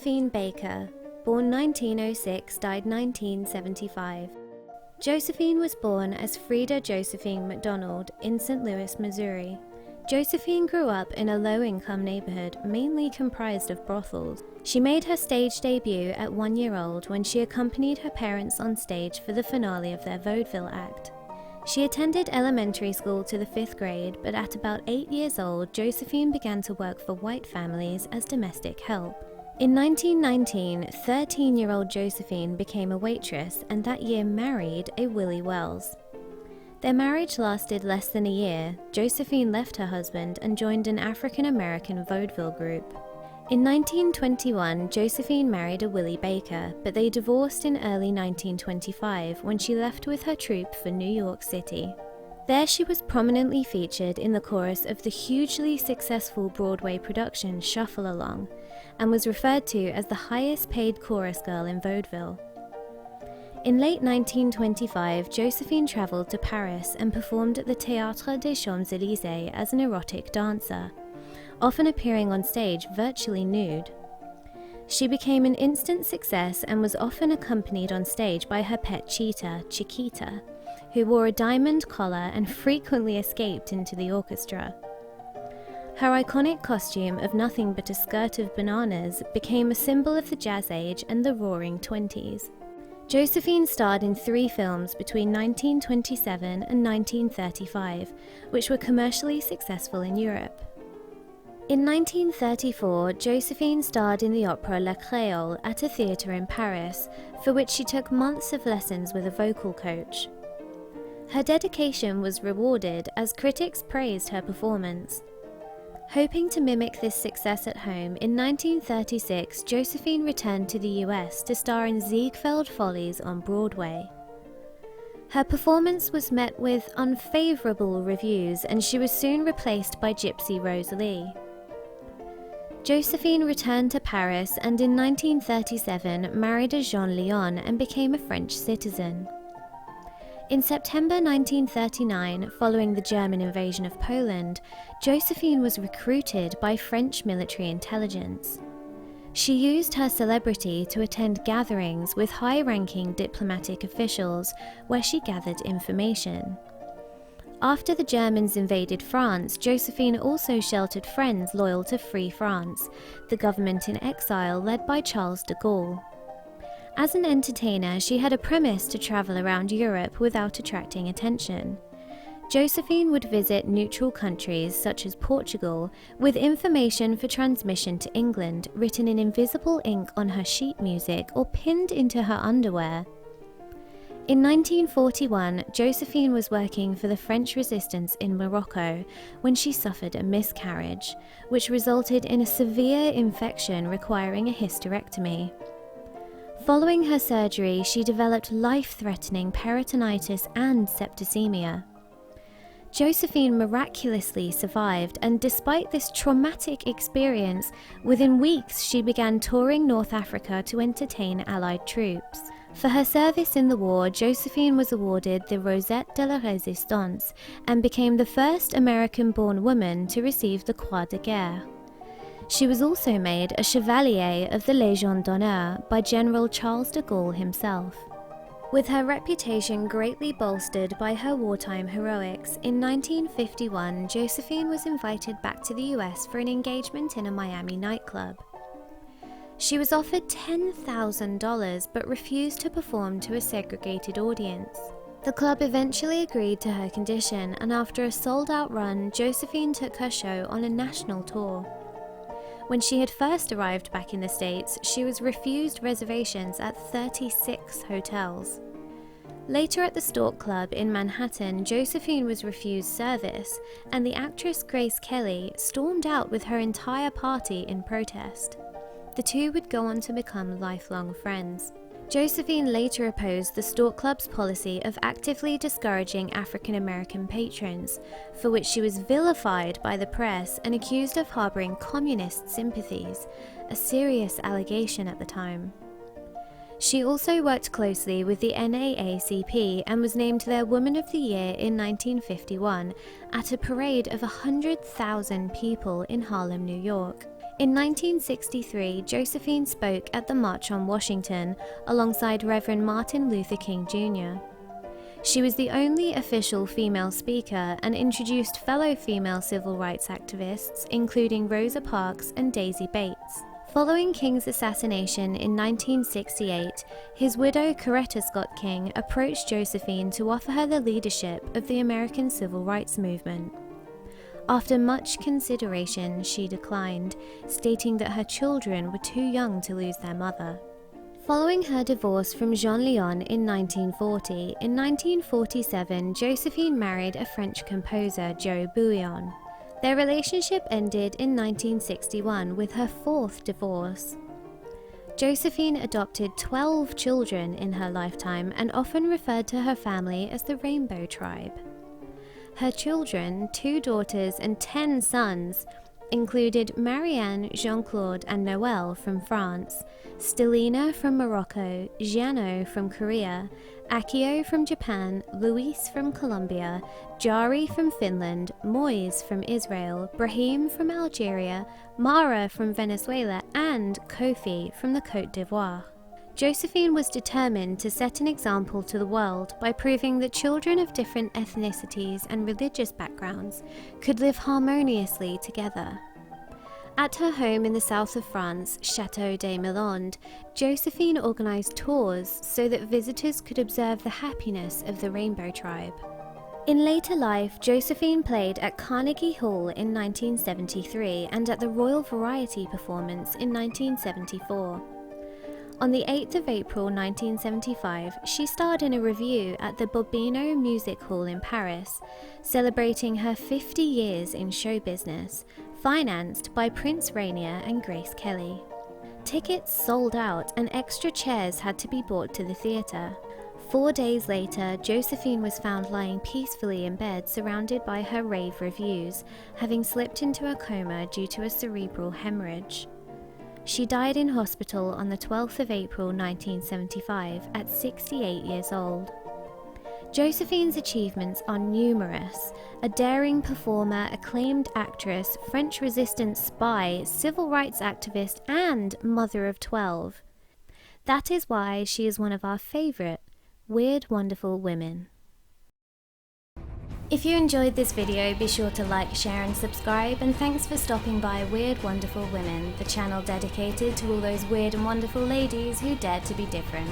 Josephine Baker, born 1906, died 1975. Josephine was born as Frida Josephine McDonald in St. Louis, Missouri. Josephine grew up in a low-income neighborhood mainly comprised of brothels. She made her stage debut at 1 year old when she accompanied her parents on stage for the finale of their vaudeville act. She attended elementary school to the 5th grade, but at about 8 years old, Josephine began to work for white families as domestic help. In 1919, 13-year-old Josephine became a waitress and that year married a Willie Wells. Their marriage lasted less than a year. Josephine left her husband and joined an African-American vaudeville group. In 1921, Josephine married a Willie Baker, but they divorced in early 1925 when she left with her troupe for New York City. There she was prominently featured in the chorus of the hugely successful Broadway production Shuffle Along, and was referred to as the highest paid chorus girl in vaudeville. In late 1925, Josephine travelled to Paris and performed at the Théâtre des Champs-Élysées as an erotic dancer, often appearing on stage virtually nude. She became an instant success and was often accompanied on stage by her pet cheetah, Chiquita, who wore a diamond collar and frequently escaped into the orchestra. Her iconic costume of nothing but a skirt of bananas became a symbol of the Jazz Age and the Roaring Twenties. Josephine starred in 3 films between 1927 and 1935, which were commercially successful in Europe. In 1934, Josephine starred in the opera La Créole at a theatre in Paris, for which she took months of lessons with a vocal coach. Her dedication was rewarded as critics praised her performance. Hoping to mimic this success at home, in 1936 Josephine returned to the US to star in Ziegfeld Follies on Broadway. Her performance was met with unfavorable reviews and she was soon replaced by Gypsy Rose Lee. Josephine returned to Paris and in 1937 married a Jean Lyon and became a French citizen. In September 1939, following the German invasion of Poland, Josephine was recruited by French military intelligence. She used her celebrity to attend gatherings with high-ranking diplomatic officials where she gathered information. After the Germans invaded France, Josephine also sheltered friends loyal to Free France, the government in exile led by Charles de Gaulle. As an entertainer, she had a premise to travel around Europe without attracting attention. Josephine would visit neutral countries such as Portugal with information for transmission to England written in invisible ink on her sheet music or pinned into her underwear. In 1941, Josephine was working for the French resistance in Morocco when she suffered a miscarriage, which resulted in a severe infection requiring a hysterectomy. Following her surgery, she developed life-threatening peritonitis and septicemia. Josephine miraculously survived, and despite this traumatic experience, within weeks she began touring North Africa to entertain Allied troops. For her service in the war, Josephine was awarded the Rosette de la Résistance and became the first American-born woman to receive the Croix de Guerre. She was also made a Chevalier of the Légion d'honneur by General Charles de Gaulle himself. With her reputation greatly bolstered by her wartime heroics, in 1951 Josephine was invited back to the US for an engagement in a Miami nightclub. She was offered $10,000 but refused to perform to a segregated audience. The club eventually agreed to her condition, and after a sold-out run, Josephine took her show on a national tour. When she had first arrived back in the States, she was refused reservations at 36 hotels. Later at the Stork Club in Manhattan, Josephine was refused service, and the actress Grace Kelly stormed out with her entire party in protest. The two would go on to become lifelong friends. Josephine later opposed the Stork Club's policy of actively discouraging African American patrons, for which she was vilified by the press and accused of harboring communist sympathies, a serious allegation at the time. She also worked closely with the NAACP and was named their Woman of the Year in 1951 at a parade of 100,000 people in Harlem, New York. In 1963, Josephine spoke at the March on Washington alongside Reverend Martin Luther King Jr. She was the only official female speaker and introduced fellow female civil rights activists, including Rosa Parks and Daisy Bates. Following King's assassination in 1968, his widow Coretta Scott King approached Josephine to offer her the leadership of the American Civil Rights Movement. After much consideration, she declined, stating that her children were too young to lose their mother. Following her divorce from Jean Leon in 1940, in 1947 Josephine married a French composer, Joe Bouillon. Their relationship ended in 1961 with her fourth divorce. Josephine adopted 12 children in her lifetime and often referred to her family as the Rainbow Tribe. Her children, 2 daughters and 10 sons, included Marianne, Jean-Claude and Noël from France, Stelina from Morocco, Giano from Korea, Akio from Japan, Luis from Colombia, Jari from Finland, Moise from Israel, Brahim from Algeria, Mara from Venezuela and Kofi from the Côte d'Ivoire. Josephine was determined to set an example to the world by proving that children of different ethnicities and religious backgrounds could live harmoniously together. At her home in the south of France, Château des Milandes, Josephine organised tours so that visitors could observe the happiness of the Rainbow Tribe. In later life, Josephine played at Carnegie Hall in 1973 and at the Royal Variety Performance in 1974. On the 8th of April 1975, she starred in a revue at the Bobino Music Hall in Paris, celebrating her 50 years in show business, financed by Prince Rainier and Grace Kelly. Tickets sold out and extra chairs had to be bought to the theatre. 4 days later, Josephine was found lying peacefully in bed surrounded by her rave revues, having slipped into a coma due to a cerebral hemorrhage. She died in hospital on the 12th of April 1975 at 68 years old. Josephine's achievements are numerous: a daring performer, acclaimed actress, French resistance spy, civil rights activist, and mother of 12. That is why she is one of our favourite Weird Wonderful Women. If you enjoyed this video, be sure to like, share and subscribe, and thanks for stopping by Weird Wonderful Women, the channel dedicated to all those weird and wonderful ladies who dare to be different.